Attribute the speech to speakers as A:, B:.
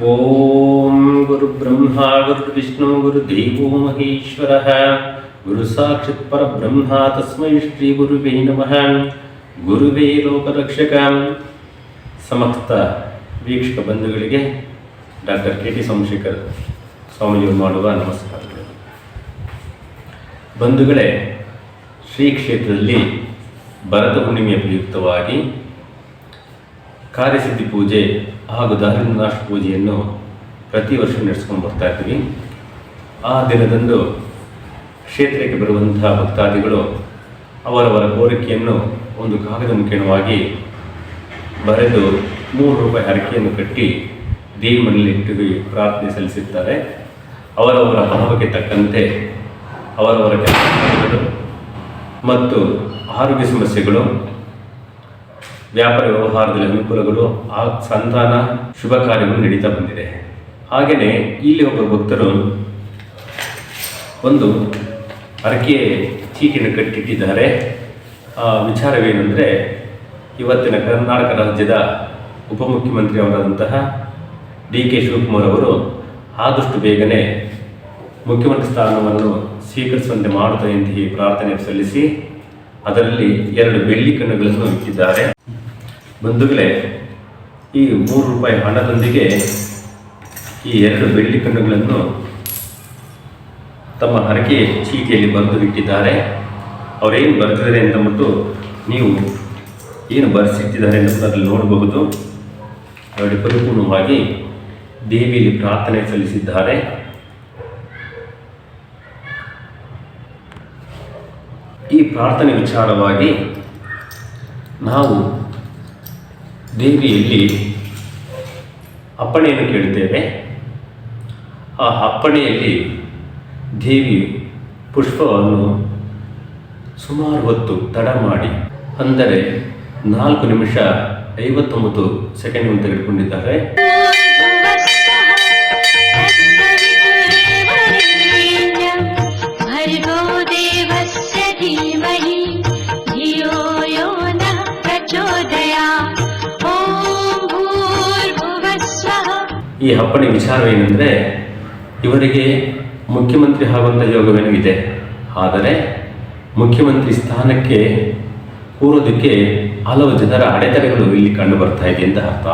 A: ಓಂ ಗುರು ಬ್ರಹ್ಮ ಗುರು ವಿಷ್ಣು ಗುರು ದೇವೋ ಮಹೇಶ್ವರಃ ಗುರು ಸಾಕ್ಷಾತ್ ಪರಬ್ರಹ್ಮ ತಸ್ಮೈ ಶ್ರೀ ಗುರುವೇ ನಮಃ. ಗುರುವೇ ಲೋಕರಕ್ಷಕ. ಸಮಸ್ತ ವೀಕ್ಷಕ ಬಂಧುಗಳಿಗೆ ಡಾಕ್ಟರ್ ಕೆ ಟಿ ಸೋಮಶೇಖರ್ ಸ್ವಾಮೀಜಿಯವರು ಮಾಡುವ ನಮಸ್ಕಾರಗಳು. ಬಂಧುಗಳೇ, ಶ್ರೀ ಕ್ಷೇತ್ರದಲ್ಲಿ ಭರತ ಹುಣ್ಣಿಮೆಯ ಪ್ರಯುಕ್ತವಾಗಿ ಕಾರ್ಯಸಿದ್ಧಿ ಪೂಜೆ ಹಾಗೂ ದಾರಿನಾಶ ಪೂಜೆಯನ್ನು ಪ್ರತಿ ವರ್ಷ ನಡೆಸ್ಕೊಂಡು ಬರ್ತಾ ಇದ್ದೀವಿ. ಆ ದಿನದಂದು ಕ್ಷೇತ್ರಕ್ಕೆ ಬರುವಂತಹ ಭಕ್ತಾದಿಗಳು ಅವರವರ ಕೋರಿಕೆಯನ್ನು ಒಂದು ಕಾಗದ ಮುಖೇನವಾಗಿ ಬರೆದು ₹3 ಹರಕೆಯನ್ನು ಕಟ್ಟಿ ದೇವಿ ಮನೆಯಲ್ಲಿಟ್ಟು ಪ್ರಾರ್ಥನೆ ಸಲ್ಲಿಸುತ್ತಾರೆ. ಅವರವರ ಭಾವಕ್ಕೆ ತಕ್ಕಂತೆ ಅವರವರ ಕೆಲಸಗಳು ಮತ್ತು ಆರೋಗ್ಯ ಸಮಸ್ಯೆಗಳು, ವ್ಯಾಪಾರ ವ್ಯವಹಾರದಲ್ಲಿ ಅನುಕೂಲಗಳು, ಆ ಸಂತಾನ ಶುಭ ಕಾರ್ಯಗಳು ನಡೀತಾ ಬಂದಿದೆ. ಹಾಗೆಯೇ ಇಲ್ಲಿ ಒಬ್ಬ ಭಕ್ತರು ಒಂದು ಹರಕೆ ಚೀಟಿಯನ್ನು ಕಟ್ಟಿಟ್ಟಿದ್ದಾರೆ. ವಿಚಾರವೇನೆಂದರೆ, ಇವತ್ತಿನ ಕರ್ನಾಟಕ ರಾಜ್ಯದ ಉಪಮುಖ್ಯಮಂತ್ರಿ ಅವರಾದಂತಹ DK ಶಿವಕುಮಾರ್ ಅವರು ಆದಷ್ಟು ಬೇಗನೆ ಮುಖ್ಯಮಂತ್ರಿ ಸ್ಥಾನವನ್ನು ಸ್ವೀಕರಿಸುವಂತೆ ಮಾಡುತ್ತದೆ ಎಂದು ಪ್ರಾರ್ಥನೆ ಸಲ್ಲಿಸಿ ಅದರಲ್ಲಿ 2 ಬೆಳ್ಳಿ ಕಣ್ಣುಗಳನ್ನು ಇಟ್ಟಿದ್ದಾರೆ. ಬಂಧುಗಳೇ, ಈ ₹3 ಹಣದೊಂದಿಗೆ ಈ 2 ಬೆಳ್ಳಿ ಕಣ್ಣುಗಳನ್ನು ತಮ್ಮ ಹರಕೆ ಚೀಟಿಯಲ್ಲಿ ಬರೆದು ಇಟ್ಟಿದ್ದಾರೆ. ಅವರೇನು ಬರೆದಿದ್ದಾರೆ ಅಂತಂದ್ಬಿಟ್ಟು ನೀವು ಏನು ಬರೆಸಿಟ್ಟಿದ್ದಾರೆ ಅಂತ ಅದರಲ್ಲಿ ನೋಡಬಹುದು. ಅವರಿಗೆ ಪರಿಪೂರ್ಣವಾಗಿ ದೇವಿಯಲ್ಲಿ ಪ್ರಾರ್ಥನೆ ಸಲ್ಲಿಸಿದ್ದಾರೆ. ಈ ಪ್ರಾರ್ಥನೆ ವಿಚಾರವಾಗಿ ನಾವು ದೇವಿಯಲ್ಲಿ ಅಪ್ಪಣೆಯನ್ನು ಕೇಳುತ್ತೇವೆ. ಆ ಅಪ್ಪಣೆಯಲ್ಲಿ ದೇವಿ ಪುಷ್ಪವನ್ನು ಸುಮಾರು ಹೊತ್ತು ತಡ ಮಾಡಿ, ಅಂದರೆ 4 ನಿಮಿಷ 59 ಸೆಕೆಂಡ್ಗಳನ್ನು ತೆಗೆದುಕೊಂಡಿದ್ದಾರೆ. ಈ ಅಪ್ಪಣೆ ವಿಚಾರವೇನೆಂದರೆ, ಇವರಿಗೆ ಮುಖ್ಯಮಂತ್ರಿ ಆಗುವಂಥ ಯೋಗವೇನೂ ಇದೆ. ಆದರೆ ಮುಖ್ಯಮಂತ್ರಿ ಸ್ಥಾನಕ್ಕೆ ಕೂರೋದಕ್ಕೆ ಹಲವು ಜನರ ಅಡೆತಡೆಗಳು ಇಲ್ಲಿ ಕಂಡು ಬರ್ತಾ ಇದೆ ಅಂತ ಅರ್ಥ.